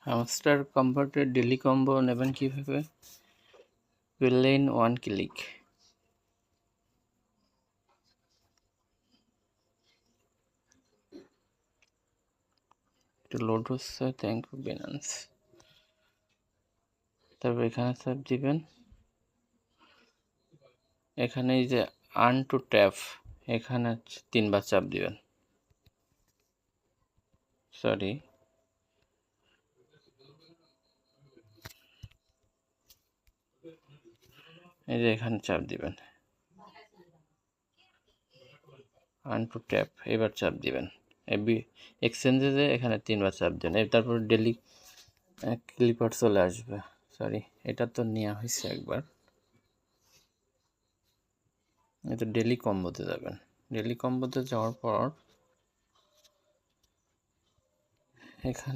Hamster কম্ফর্টের daily combo নেবেন কীভাবে? পেলেন ওয়ান ক্লিক। একটু লোড হচ্ছে, থ্যাংক ইউ বিনান্স। তারপর এখানে চাপ দিবেন, এখানে এই যে আর্ন টু ট্যাপ এখানে 3বার চাপ দিবেন। সরি, এই যে এখানে চাপ দিবেন আর্ন টু ট্যাপ, এবার চাপ দিবেন। এক্সচেঞ্জে যে এখানে 3বার চাপ দেন, তারপর ডেলি ক্লিপার চলে আসবে। সরি, এটা তো নেওয়া হয়েছে একবার। এটা ডেলি কম্বোতে যাবেন। ডেলি কম্বোতে যাওয়ার পর এখানে